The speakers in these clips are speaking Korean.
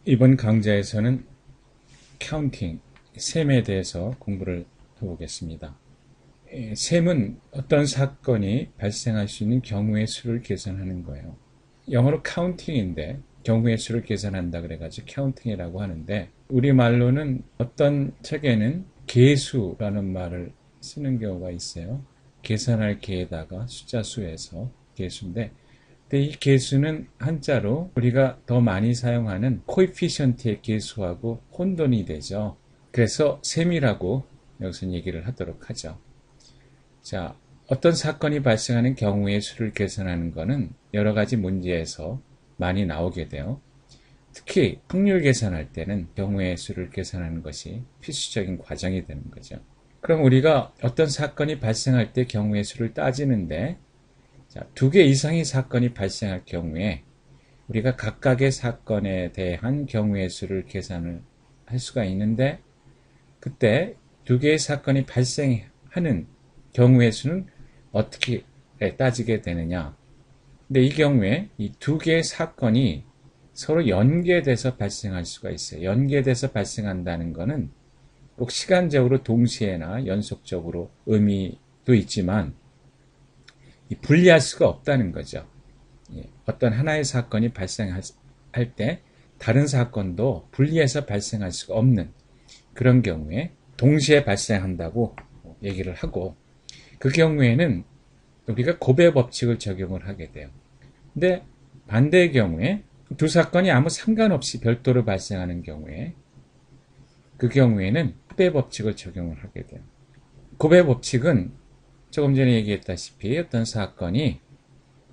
이번 강좌에서는 카운팅, 셈에 대해서 공부를 해보겠습니다. 셈은 어떤 사건이 발생할 수 있는 경우의 수를 계산하는 거예요. 영어로 카운팅인데 경우의 수를 계산한다 그래가지고 카운팅이라고 하는데, 우리말로는 어떤 책에는 계수라는 말을 쓰는 경우가 있어요. 계산할 계에다가 숫자 수에서 계수인데, 근데 이 계수는 한자로 우리가 더 많이 사용하는 코에피션트의 계수하고 혼돈이 되죠. 그래서 셈이라고 여기서 얘기를 하도록 하죠. 자, 어떤 사건이 발생하는 경우의 수를 계산하는 것은 여러 가지 문제에서 많이 나오게 돼요. 특히 확률 계산할 때는 경우의 수를 계산하는 것이 필수적인 과정이 되는 거죠. 그럼 우리가 어떤 사건이 발생할 때 경우의 수를 따지는데, 두 개 이상의 사건이 발생할 경우에 우리가 각각의 사건에 대한 경우의 수를 계산을 할 수가 있는데, 그때 두 개의 사건이 발생하는 경우의 수는 어떻게 따지게 되느냐. 근데 이 경우에 이 두 개의 사건이 서로 연계돼서 발생할 수가 있어요. 연계돼서 발생한다는 것은 꼭 시간적으로 동시에나 연속적으로 의미도 있지만 분리할 수가 없다는 거죠. 어떤 하나의 사건이 발생할 때 다른 사건도 분리해서 발생할 수가 없는 그런 경우에 동시에 발생한다고 얘기를 하고, 그 경우에는 우리가 고배 법칙을 적용을 하게 돼요. 근데 반대의 경우에 두 사건이 아무 상관없이 별도로 발생하는 경우에 그 경우에는 고배 법칙을 적용을 하게 돼요. 고배 법칙은 조금 전에 얘기했다시피 어떤 사건이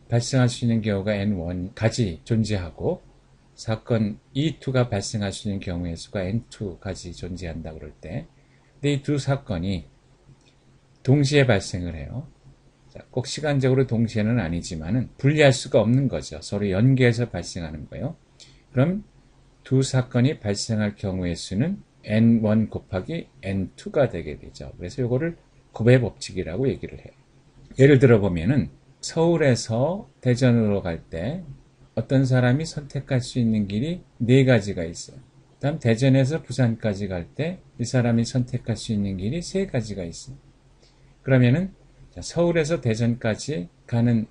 발생할 수 있는 경우가 n1가지 존재하고 사건 E2가 발생할 수 있는 경우의 수가 n2가지 존재한다 그럴 때, 근데 이 두 사건이 동시에 발생을 해요. 꼭 시간적으로 동시에는 아니지만 분리할 수가 없는 거죠. 서로 연계해서 발생하는 거예요. 그럼 두 사건이 발생할 경우의 수는 n1 곱하기 n2가 되게 되죠. 그래서 이거를 고배 법칙이라고 얘기를 해요. 예를 들어 보면은 서울에서 대전으로 갈 때 어떤 사람이 선택할 수 있는 길이 네 가지가 있어요. 다음 대전에서 부산까지 갈 때 이 사람이 선택할 수 있는 길이 세 가지가 있어요. 그러면은 서울에서 대전까지 가는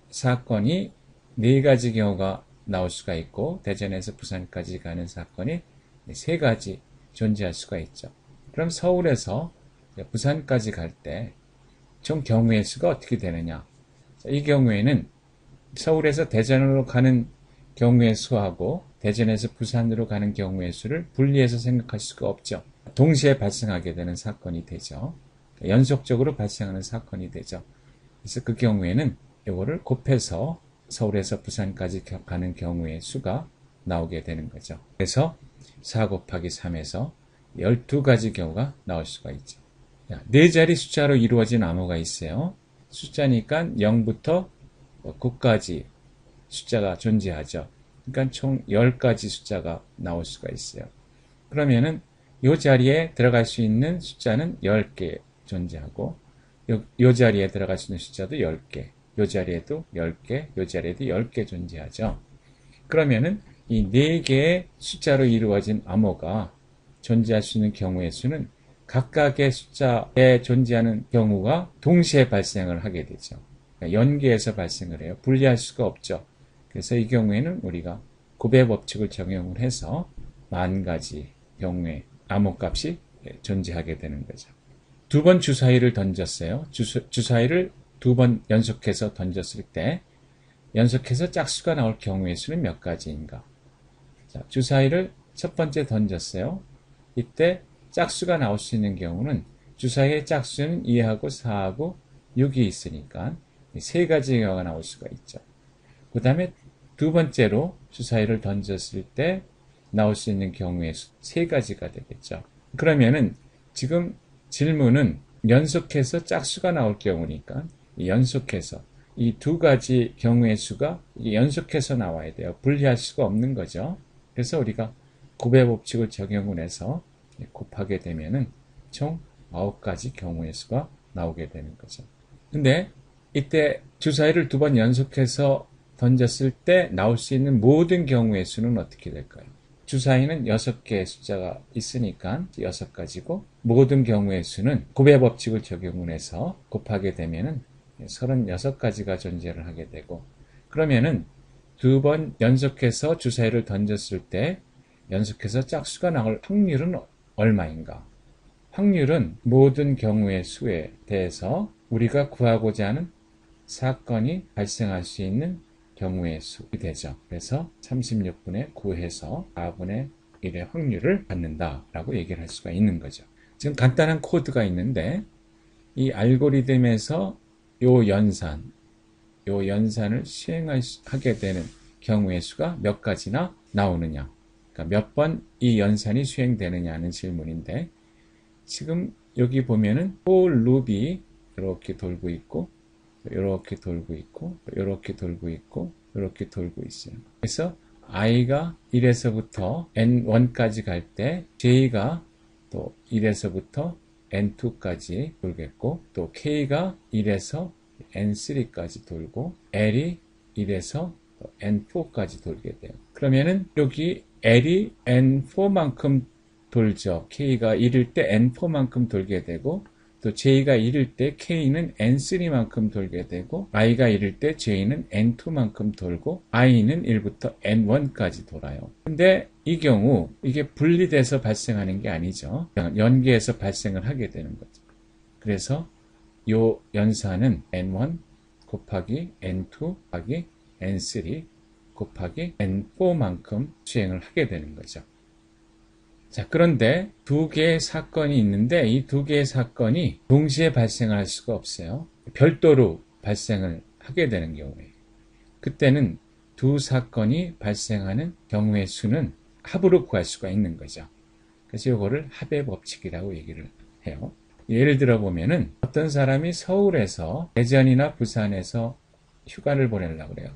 사건이 네 가지 경우가 나올 수가 있고, 대전에서 부산까지 가는 사건이 세 가지 존재할 수가 있죠. 그럼 서울에서 부산까지 갈 때 총 경우의 수가 어떻게 되느냐. 이 경우에는 서울에서 대전으로 가는 경우의 수하고 대전에서 부산으로 가는 경우의 수를 분리해서 생각할 수가 없죠. 동시에 발생하게 되는 사건이 되죠. 연속적으로 발생하는 사건이 되죠. 그래서 그 경우에는 이거를 곱해서 서울에서 부산까지 가는 경우의 수가 나오게 되는 거죠. 그래서 4 곱하기 3에서 12가지 경우가 나올 수가 있죠. 네 자리 숫자로 이루어진 암호가 있어요. 숫자니까 0부터 9까지 숫자가 존재하죠. 그러니까 총 10가지 숫자가 나올 수가 있어요. 그러면은 이 자리에 들어갈 수 있는 숫자는 10개 존재하고, 이 자리에 들어갈 수 있는 숫자도 10개, 이 자리에도 10개, 이 자리에도 10개 존재하죠. 그러면은 이 4개의 숫자로 이루어진 암호가 존재할 수 있는 경우의 수는 각각의 숫자에 존재하는 경우가 동시에 발생을 하게 되죠. 그러니까 연계해서 발생을 해요. 분리할 수가 없죠. 그래서 이 경우에는 우리가 고배 법칙을 적용을 해서 10,000가지 경우의 암호값이 존재하게 되는 거죠. 두 번 주사위를 던졌어요. 주사위를 두 번 연속해서 던졌을 때 연속해서 짝수가 나올 경우의 수는 몇 가지인가? 자, 주사위를 첫 번째 던졌어요. 이때 짝수가 나올 수 있는 경우는 주사위의 짝수는 2하고 4하고 6이 있으니까 세 가지 경우가 나올 수가 있죠. 그 다음에 두 번째로 주사위를 던졌을 때 나올 수 있는 경우의 수 세 가지가 되겠죠. 그러면은 지금 질문은 연속해서 짝수가 나올 경우니까 연속해서 이 두 가지 경우의 수가 연속해서 나와야 돼요. 분리할 수가 없는 거죠. 그래서 우리가 고배 법칙을 적용을 해서 곱하게 되면은 총 9가지 경우의 수가 나오게 되는 거죠. 근데 이때 주사위를 두 번 연속해서 던졌을 때 나올 수 있는 모든 경우의 수는 어떻게 될까요? 주사위는 6개의 숫자가 있으니까 6가지고 모든 경우의 수는 곱의 법칙을 적용을 해서 곱하게 되면은 36가지가 존재를 하게 되고 그러면은 2번 연속해서 주사위를 던졌을 때 연속해서 짝수가 나올 확률은 얼마인가? 확률은 모든 경우의 수에 대해서 우리가 구하고자 하는 사건이 발생할 수 있는 경우의 수이 되죠. 그래서 36분의 9해서 4분의 1의 확률을 갖는다라고 얘기를 할 수가 있는 거죠. 지금 간단한 코드가 있는데 이 알고리즘에서 요 연산을 수행하게 되는 경우의 수가 몇 가지나 나오느냐, 그러니까 몇 번 이 연산이 수행되느냐는 질문인데 지금 여기 보면은 for loop이 이렇게 돌고 있고 이렇게 돌고 있고 이렇게 돌고 있고 이렇게 돌고 있어요. 그래서 i가 1에서부터 n1까지 갈 때 j가 또 1에서부터 n2까지 돌겠고 또 k가 1에서 n3까지 돌고 l이 1에서 n4까지 돌게 돼요. 그러면은 여기 l이 n4만큼 돌죠. k가 1일 때 n4만큼 돌게 되고 또 j가 1일 때 k는 n3만큼 돌게 되고 i가 1일 때 j는 n2만큼 돌고 i는 1부터 n1까지 돌아요. 근데 이 경우 이게 분리돼서 발생하는 게 아니죠. 연계해서 발생을 하게 되는 거죠. 그래서 요 연산은 n1 곱하기 n2 곱하기 n3 곱하기 n4만큼 수행을 하게 되는 거죠. 자, 그런데 두 개의 사건이 있는데 이 두 개의 사건이 동시에 발생을 할 수가 없어요. 별도로 발생을 하게 되는 경우에 그때는 두 사건이 발생하는 경우의 수는 합으로 구할 수가 있는 거죠. 그래서 이거를 합의 법칙이라고 얘기를 해요. 예를 들어 보면은 어떤 사람이 서울에서 대전이나 부산에서 휴가를 보내려고 그래요.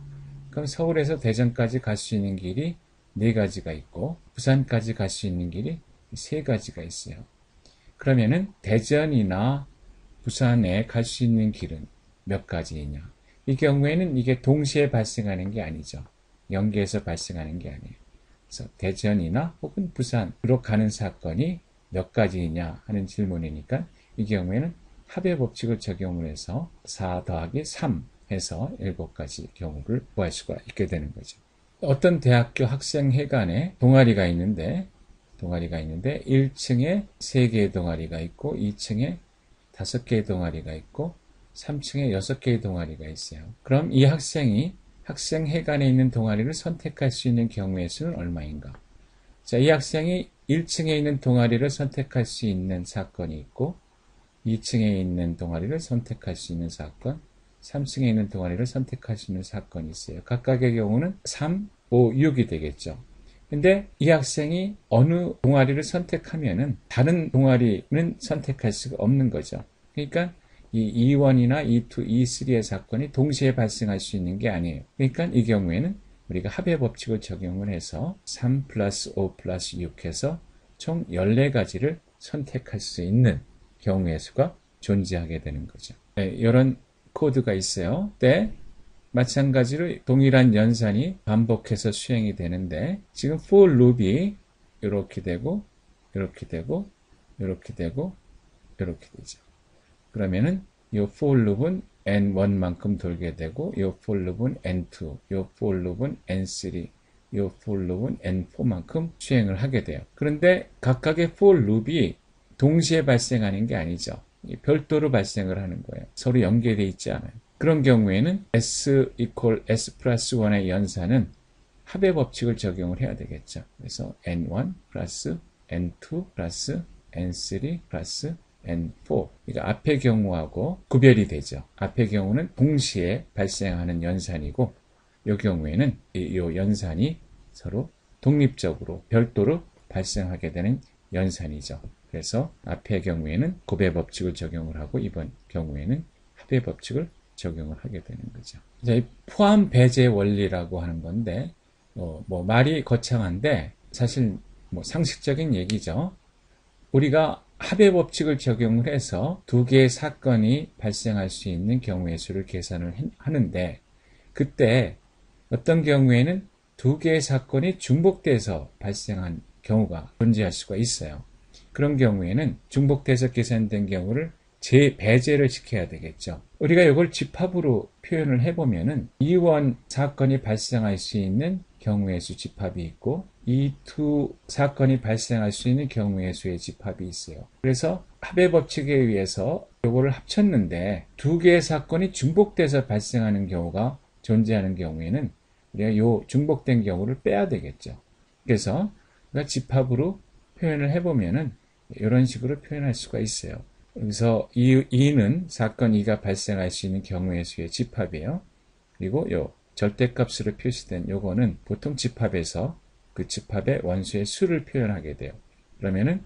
그럼 서울에서 대전까지 갈 수 있는 길이 4가지가 있고 부산까지 갈 수 있는 길이 3가지가 있어요. 그러면은 대전이나 부산에 갈 수 있는 길은 몇 가지이냐? 이 경우에는 이게 동시에 발생하는 게 아니죠. 연계해서 발생하는 게 아니에요. 그래서 대전이나 혹은 부산으로 가는 사건이 몇 가지이냐 하는 질문이니까 이 경우에는 합의 법칙을 적용을 해서 4 더하기 3 해서 7가지 경우를 구할 수가 있게 되는 거죠. 어떤 대학교 학생회관에 동아리가 있는데 1층에 3개의 동아리가 있고 2층에 5개의 동아리가 있고 3층에 6개의 동아리가 있어요. 그럼 이 학생이 학생회관에 있는 동아리를 선택할 수 있는 경우의 수는 얼마인가? 자, 이 학생이 1층에 있는 동아리를 선택할 수 있는 사건이 있고 2층에 있는 동아리를 선택할 수 있는 사건, 3층에 있는 동아리를 선택할 수 있는 사건이 있어요. 각각의 경우는 3, 5, 6이 되겠죠. 근데 이 학생이 어느 동아리를 선택하면은 다른 동아리는 선택할 수가 없는 거죠. 그러니까 이 E1이나 E2, E3의 사건이 동시에 발생할 수 있는 게 아니에요. 그러니까 이 경우에는 우리가 합의 법칙을 적용을 해서 3 플러스 5 플러스 6 해서 총 14가지를 선택할 수 있는 경우의 수가 존재하게 되는 거죠. 네, 이런 코드가 있어요. 때 마찬가지로 동일한 연산이 반복해서 수행이 되는데 지금 for loop이 이렇게 되고 이렇게 되고 이렇게 되고 이렇게 되죠. 그러면은 이 for loop은 n1만큼 돌게 되고 이 for loop은 n2, 이 for loop은 n3, 이 for loop은 n4만큼 수행을 하게 돼요. 그런데 각각의 for loop이 동시에 발생하는 게 아니죠. 별도로 발생을 하는 거예요. 서로 연계되어 있지 않아요. 그런 경우에는 S equal S 플러스 1의 연산은 합의 법칙을 적용을 해야 되겠죠. 그래서 N1 플러스 N2 플러스 N3 플러스 N4. 그러니까 앞의 경우하고 구별이 되죠. 앞의 경우는 동시에 발생하는 연산이고 이 경우에는 이 연산이 서로 독립적으로 별도로 발생하게 되는 연산이죠. 그래서 앞의 경우에는 곱의 법칙을 적용을 하고 이번 경우에는 합의 법칙을 적용을 하게 되는 거죠. 이 포함 배제 원리라고 하는 건데 말이 거창한데 사실 상식적인 얘기죠. 우리가 합의 법칙을 적용을 해서 두 개의 사건이 발생할 수 있는 경우의 수를 계산을 하는데 그때 어떤 경우에는 두 개의 사건이 중복돼서 발생한 경우가 존재할 수가 있어요. 그런 경우에는 중복돼서 계산된 경우를 배제를 시켜야 되겠죠. 우리가 이걸 집합으로 표현을 해보면은 이원 사건이 발생할 수 있는 경우의 수 집합이 있고 이 두 사건이 발생할 수 있는 경우의 수의 집합이 있어요. 그래서 합의 법칙에 의해서 이거를 합쳤는데 두 개의 사건이 중복돼서 발생하는 경우가 존재하는 경우에는 우리가 이 중복된 경우를 빼야 되겠죠. 그래서 우리가 집합으로 표현을 해보면은 이런 식으로 표현할 수가 있어요. 그래서 2는 사건 2가 발생할 수 있는 경우의 수의 집합이에요. 그리고 요 절대값으로 표시된 요거는 보통 집합에서 그 집합의 원수의 수를 표현하게 돼요. 그러면은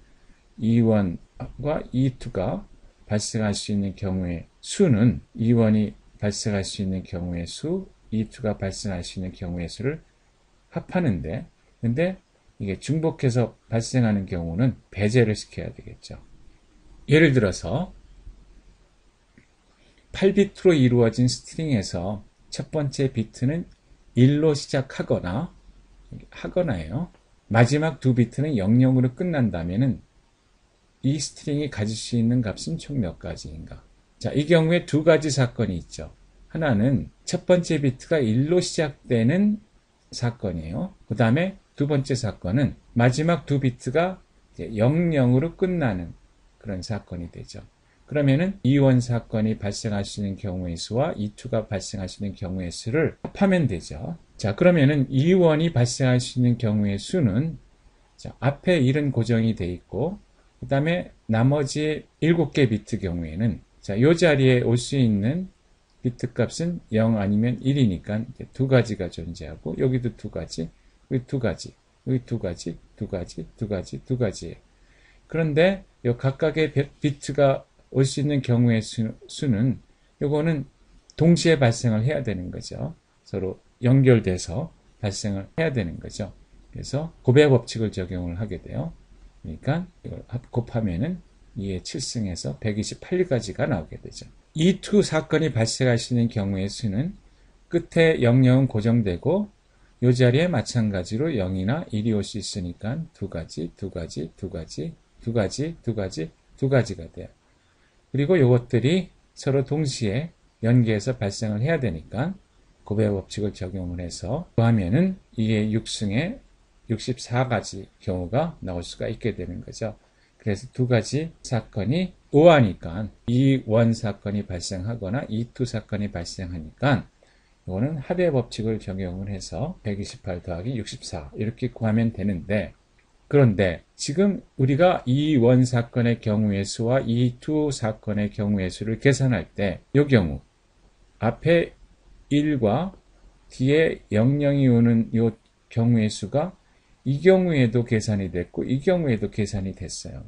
2원과 2,2가 발생할 수 있는 경우의 수는 2원이 발생할 수 있는 경우의 수, 2,2가 발생할 수 있는 경우의 수를 합하는데, 근데 이게 중복해서 발생하는 경우는 배제를 시켜야 되겠죠. 예를 들어서 8비트로 이루어진 스트링에서 첫 번째 비트는 1로 하거나예요. 마지막 두 비트는 00으로 끝난다면은 이 스트링이 가질 수 있는 값은 총 몇 가지인가? 자, 이 경우에 두 가지 사건이 있죠. 하나는 첫 번째 비트가 1로 시작되는 사건이에요. 그 다음에 두 번째 사건은 마지막 두 비트가 00으로 끝나는 그런 사건이 되죠. 그러면은 2원 사건이 발생할 수 있는 경우의 수와 2,2가 발생할 수 있는 경우의 수를 합하면 되죠. 자, 그러면은 2원이 발생할 수 있는 경우의 수는 자, 앞에 1은 고정이 돼 있고 그 다음에 나머지 7개 비트 경우에는 자, 요 자리에 올 수 있는 비트 값은 0 아니면 1이니까 두 가지가 존재하고 여기도 두 가지, 여기 두 가지, 여기 두 가지, 두 가지, 두 가지, 두 가지예요. 그런데 요 각각의 비트가 올 수 있는 경우의 수는 요거는 동시에 발생을 해야 되는 거죠. 서로 연결돼서 발생을 해야 되는 거죠. 그래서 곱의 법칙을 적용을 하게 돼요. 그러니까 이걸 곱하면은 2의 7승에서 128가지가 나오게 되죠. 이 두 사건이 발생할 수 있는 경우의 수는 끝에 00은 고정되고 이 자리에 마찬가지로 0이나 1이 올 수 있으니까 두 가지, 두 가지, 두 가지, 두 가지, 두 가지, 두 가지가 돼요. 그리고 이것들이 서로 동시에 연계해서 발생을 해야 되니까 곱의 법칙을 적용을 해서 더하면은 이게 6승에 64가지 경우가 나올 수가 있게 되는 거죠. 그래서 두 가지 사건이 우하니까 2원 사건이 발생하거나 2,2 사건이 발생하니까 이거는 합의 법칙을 적용을 해서 128 더하기 64 이렇게 구하면 되는데 그런데 지금 우리가 2원 사건의 경우의 수와 2,2 사건의 경우의 수를 계산할 때 이 경우 앞에 1과 뒤에 00이 오는 이 경우의 수가 이 경우에도 계산이 됐고 이 경우에도 계산이 됐어요.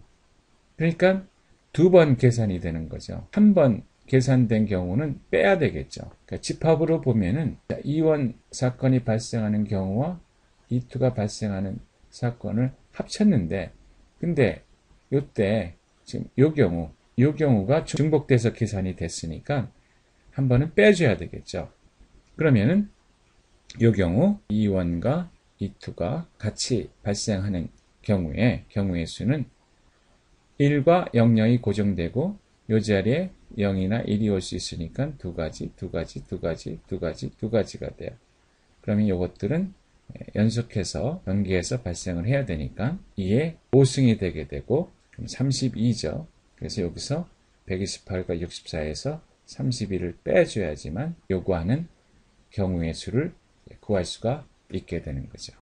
그러니까 두 번 계산이 되는 거죠. 한 번 계산된 경우는 빼야 되겠죠. 그러니까 집합으로 보면은 2원 사건이 발생하는 경우와 2,2가 발생하는 사건을 합쳤는데 근데 요때 지금 요 경우가 중복돼서 계산이 됐으니까 한 번은 빼줘야 되겠죠. 그러면은 요 경우 2원과 2,2가 같이 발생하는 경우의 수는 1과 00이 고정되고 요 자리에 0이나 1이 올 수 있으니까 두 가지, 두 가지, 두 가지, 두 가지, 두 가지가 돼요. 그러면 요것들은 연속해서 연계해서 발생을 해야 되니까 2의 5승이 되게 되고 32죠. 그래서 여기서 128과 64에서 32를 빼줘야지만 요구하는 경우의 수를 구할 수가 있게 되는 거죠.